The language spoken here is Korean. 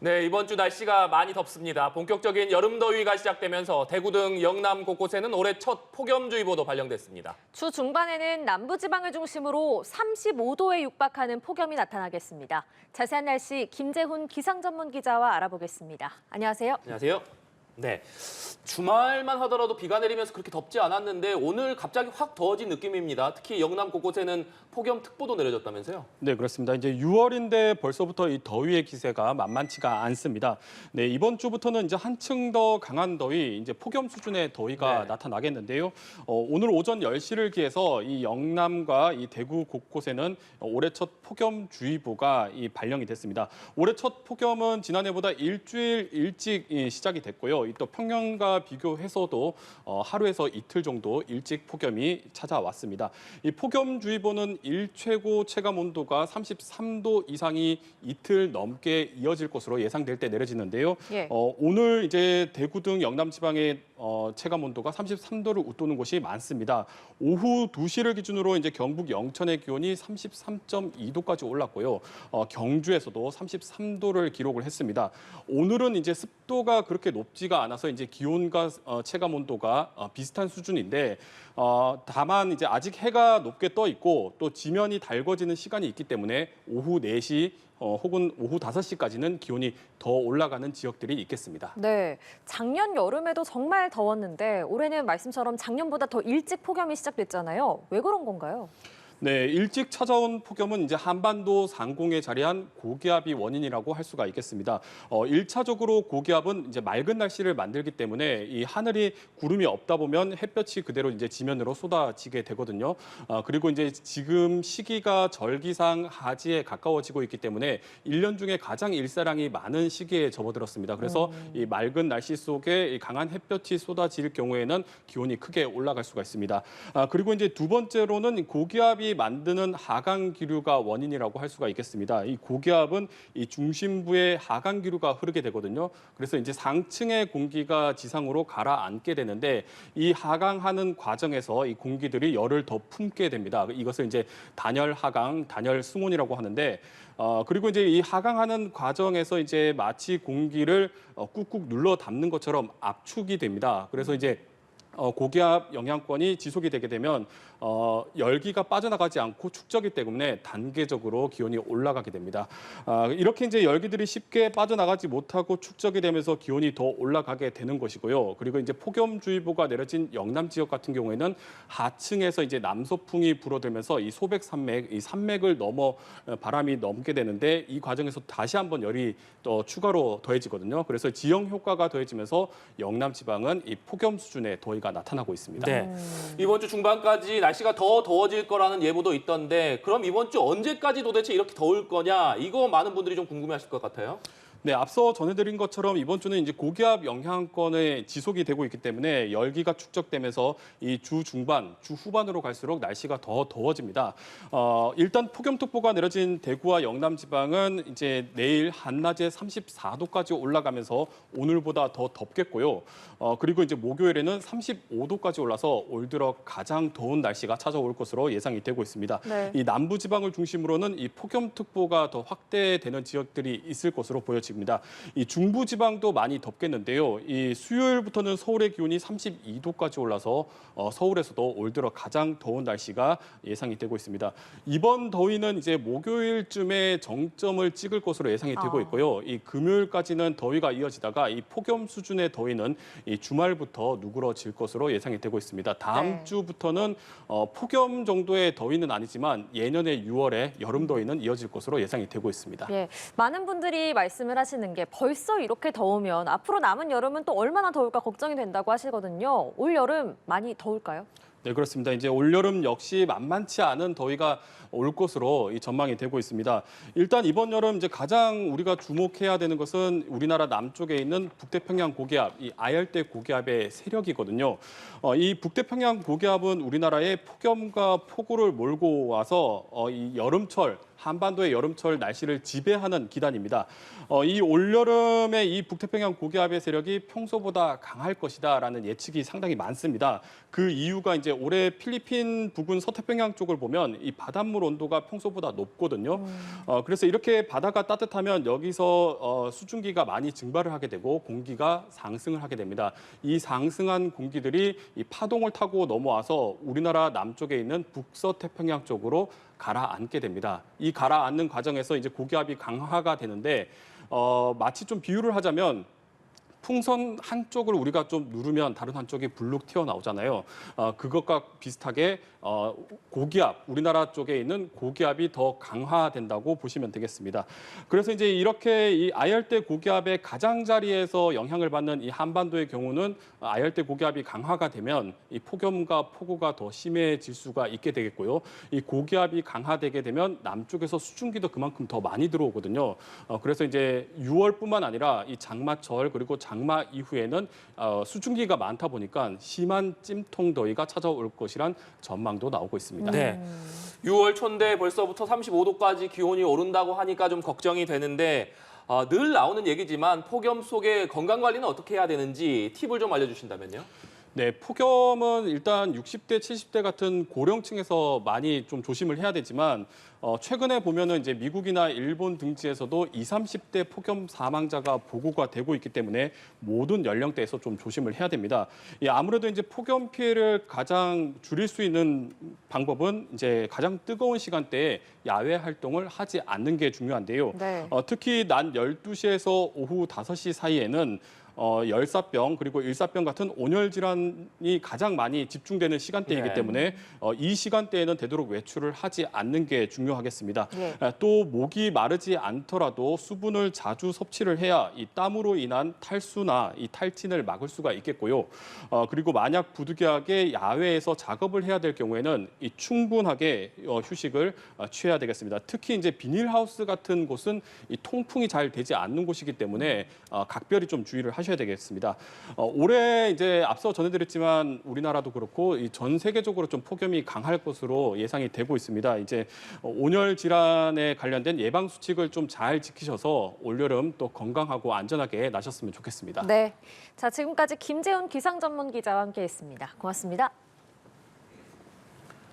네, 이번 주 날씨가 많이 덥습니다. 본격적인 여름 더위가 시작되면서 대구 등 영남 곳곳에는 올해 첫 폭염주의보도 발령됐습니다. 주 중반에는 남부지방을 중심으로 35도에 육박하는 폭염이 나타나겠습니다. 자세한 날씨 김재훈 기상전문 기자와 알아보겠습니다. 안녕하세요. 안녕하세요. 네, 주말만 하더라도 비가 내리면서 그렇게 덥지 않았는데 오늘 갑자기 확 더워진 느낌입니다. 특히 영남 곳곳에는 폭염특보도 내려졌다면서요? 네, 그렇습니다. 이제 6월인데 벌써부터 이 더위의 기세가 만만치가 않습니다. 네, 이번 주부터는 이제 한층 더 강한 더위, 이제 폭염 수준의 더위가 네. 나타나겠는데요. 오늘 오전 10시를 기해서 이 영남과 이 대구 곳곳에는 올해 첫 폭염주의보가 발령이 됐습니다. 올해 첫 폭염은 지난해보다 일주일 일찍 시작이 됐고요. 또 평년과 비교해서도 하루에서 이틀 정도 일찍 폭염이 찾아왔습니다. 이 폭염주의보는 일최고 체감 온도가 33도 이상이 이틀 넘게 이어질 것으로 예상될 때 내려지는데요. 예. 오늘 이제 대구 등 영남 지방의 체감 온도가 33도를 웃도는 곳이 많습니다. 오후 2시를 기준으로 이제 경북 영천의 기온이 33.2도까지 올랐고요. 경주에서도 33도를 기록을 했습니다. 오늘은 이제 습도가 그렇게 높지가 않아서 이제 기온과 체감 온도가 비슷한 수준인데 다만 이제 아직 해가 높게 떠 있고 또 지면이 달궈지는 시간이 있기 때문에 오후 4시 혹은 오후 5시까지는 기온이 더 올라가는 지역들이 있겠습니다. 네, 작년 여름에도 정말 더웠는데 올해는 말씀처럼 작년보다 더 일찍 폭염이 시작됐잖아요. 왜 그런 건가요? 네, 일찍 찾아온 폭염은 이제 한반도 상공에 자리한 고기압이 원인이라고 할 수가 있겠습니다. 1차적으로 고기압은 이제 맑은 날씨를 만들기 때문에 이 하늘이 구름이 없다 보면 햇볕이 그대로 이제 지면으로 쏟아지게 되거든요. 그리고 이제 지금 시기가 절기상 하지에 가까워지고 있기 때문에 1년 중에 가장 일사량이 많은 시기에 접어들었습니다. 그래서 이 맑은 날씨 속에 이 강한 햇볕이 쏟아질 경우에는 기온이 크게 올라갈 수가 있습니다. 그리고 이제 두 번째로는 고기압이 만드는 하강 기류가 원인이라고 할 수가 있겠습니다. 이 고기압은 이 중심부에 하강 기류가 흐르게 되거든요. 그래서 이제 상층의 공기가 지상으로 가라앉게 되는데 이 하강하는 과정에서 이 공기들이 열을 더 품게 됩니다. 이것을 이제 단열 하강, 단열 승온이라고 하는데 그리고 이제 이 하강하는 과정에서 이제 마치 공기를 꾹꾹 눌러 담는 것처럼 압축이 됩니다. 그래서 이제 고기압 영향권이 지속이 되게 되면 열기가 빠져나가지 않고 축적이 때문에 단계적으로 기온이 올라가게 됩니다. 이렇게 이제 열기들이 쉽게 빠져나가지 못하고 축적이 되면서 기온이 더 올라가게 되는 것이고요. 그리고 이제 폭염주의보가 내려진 영남 지역 같은 경우에는 하층에서 이제 남서풍이 불어들면서 이 소백산맥, 이 산맥을 넘어 바람이 넘게 되는데 이 과정에서 다시 한번 열이 또 추가로 더해지거든요. 그래서 지형 효과가 더해지면서 영남 지방은 이 폭염 수준의 더위가 나타나고 있습니다. 네, 이번 주 중반까지 날씨가 더 더워질 거라는 예보도 있던데 그럼 이번 주 언제까지 도대체 이렇게 더울 거냐? 이거 많은 분들이 좀 궁금해하실 것 같아요. 네, 앞서 전해드린 것처럼 이번 주는 이제 고기압 영향권에 지속이 되고 있기 때문에 열기가 축적되면서 이 주 중반, 주 후반으로 갈수록 날씨가 더 더워집니다. 일단 폭염특보가 내려진 대구와 영남 지방은 이제 내일 한낮에 34도까지 올라가면서 오늘보다 더 덥겠고요. 그리고 이제 목요일에는 35도까지 올라서 올 들어 가장 더운 날씨가 찾아올 것으로 예상이 되고 있습니다. 네. 이 남부 지방을 중심으로는 이 폭염특보가 더 확대되는 지역들이 있을 것으로 보여집니다. 이 중부 지방도 많이 덥겠는데요. 이 수요일부터는 서울의 기온이 32도까지 올라서 서울에서도 올 들어 가장 더운 날씨가 예상이 되고 있습니다. 이번 더위는 이제 목요일쯤에 정점을 찍을 것으로 예상이 되고 있고요. 이 금요일까지는 더위가 이어지다가 이 폭염 수준의 더위는 이 주말부터 누그러질 것으로 예상이 되고 있습니다. 다음 주부터는 폭염 정도의 더위는 아니지만 예년의 6월에 여름 더위는 이어질 것으로 예상이 되고 있습니다. 예, 많은 분들이 말씀을 하시는 게 벌써 이렇게 더우면 앞으로 남은 여름은 또 얼마나 더울까 걱정이 된다고 하시거든요. 올 여름 많이 더울까요? 네, 그렇습니다. 이제 올여름 역시 만만치 않은 더위가 올 것으로 전망이 되고 있습니다. 일단 이번 여름 이제 가장 우리가 주목해야 되는 것은 우리나라 남쪽에 있는 북태평양 고기압, 이 아열대 고기압의 세력이거든요. 이 북태평양 고기압은 우리나라에 폭염과 폭우를 몰고 와서 이 여름철 한반도의 여름철 날씨를 지배하는 기단입니다. 이 올여름에 이 북태평양 고기압의 세력이 평소보다 강할 것이다라는 예측이 상당히 많습니다. 그 이유가 이제 올해 필리핀 부근 서태평양 쪽을 보면 이 바닷물 온도가 평소보다 높거든요. 그래서 이렇게 바다가 따뜻하면 여기서 수증기가 많이 증발을 하게 되고 공기가 상승을 하게 됩니다. 이 상승한 공기들이 이 파동을 타고 넘어와서 우리나라 남쪽에 있는 북서태평양 쪽으로 가라앉게 됩니다. 이 가라앉는 과정에서 이제 고기압이 강화가 되는데 마치 좀 비유를 하자면 풍선 한쪽을 우리가 좀 누르면 다른 한쪽이 불룩 튀어나오잖아요. 그것과 비슷하게 고기압, 우리나라 쪽에 있는 고기압이 더 강화된다고 보시면 되겠습니다. 그래서 이제 이렇게 이 아열대 고기압의 가장자리에서 영향을 받는 이 한반도의 경우는 아열대 고기압이 강화가 되면 이 폭염과 폭우가 더 심해질 수가 있게 되겠고요. 이 고기압이 강화되게 되면 남쪽에서 수증기도 그만큼 더 많이 들어오거든요. 그래서 이제 6월뿐만 아니라 이 장마철 그리고 장마 이후에는 수증기가 많다 보니까 심한 찜통 더위가 찾아올 것이란 전망도 나오고 있습니다. 네. 6월 초인데 벌써부터 35도까지 기온이 오른다고 하니까 좀 걱정이 되는데 늘 나오는 얘기지만 폭염 속에 건강 관리는 어떻게 해야 되는지 팁을 좀 알려주신다면요. 네, 폭염은 일단 60대, 70대 같은 고령층에서 많이 좀 조심을 해야 되지만 최근에 보면은 이제 미국이나 일본 등지에서도 20, 30대 폭염 사망자가 보고가 되고 있기 때문에 모든 연령대에서 좀 조심을 해야 됩니다. 아무래도 이제 폭염 피해를 가장 줄일 수 있는 방법은 이제 가장 뜨거운 시간대에 야외 활동을 하지 않는 게 중요한데요. 네. 특히 낮 12시에서 오후 5시 사이에는 열사병 그리고 일사병 같은 온열 질환이 가장 많이 집중되는 시간대이기 네. 때문에 이 시간대에는 되도록 외출을 하지 않는 게 중요하겠습니다. 예. 또 목이 마르지 않더라도 수분을 자주 섭취를 해야 이 땀으로 인한 탈수나 이 탈진을 막을 수가 있겠고요. 그리고 만약 부득이하게 야외에서 작업을 해야 될 경우에는 이 충분하게 휴식을 취해야 되겠습니다. 특히 이제 비닐하우스 같은 곳은 이 통풍이 잘 되지 않는 곳이기 때문에 각별히 좀 주의를 하셔야 되겠습니다. 올해 이제 앞서 전해드렸지만 우리나라도 그렇고 전 세계적으로 좀 폭염이 강할 것으로 예상이 되고 있습니다. 이제 온열 질환에 관련된 예방 수칙을 좀 잘 지키셔서 올여름 또 건강하고 안전하게 나셨으면 좋겠습니다. 네. 자, 지금까지 김재훈 기상전문 기자와 함께했습니다. 고맙습니다.